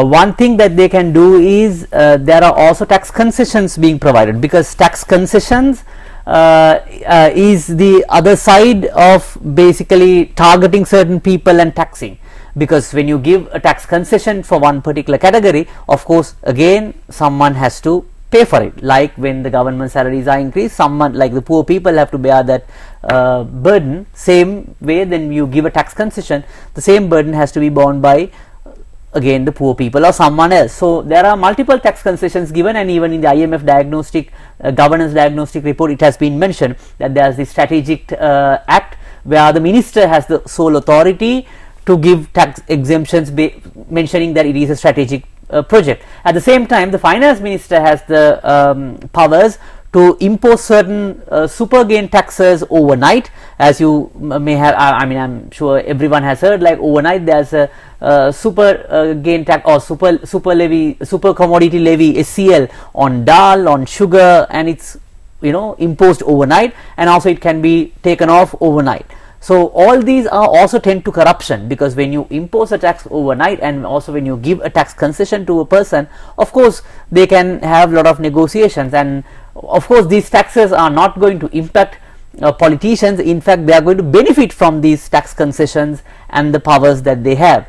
One thing that they can do is there are also tax concessions being provided, because tax concessions is the other side of basically targeting certain people and taxing. Because when you give a tax concession for one particular category, of course again someone has to pay for it. Like when the government salaries are increased, someone like the poor people have to bear that burden. Same way, then you give a tax concession, the same burden has to be borne by again the poor people or someone else. So there are multiple tax concessions given, and even in the IMF diagnostic governance diagnostic report it has been mentioned that there is the strategic act where the minister has the sole authority to give tax exemptions, mentioning that it is a strategic project. At the same time, the finance minister has the powers to impose certain super gain taxes overnight. As you may have, I mean, I'm sure everyone has heard, like overnight there's a super gain tax or super levy, super commodity levy SCL on dal, on sugar, and it's imposed overnight, and also it can be taken off overnight. So all these are also tend to corruption, because when you impose a tax overnight and also when you give a tax concession to a person, of course they can have a lot of negotiations, and of course these taxes are not going to impact politicians. In fact, they are going to benefit from these tax concessions and the powers that they have.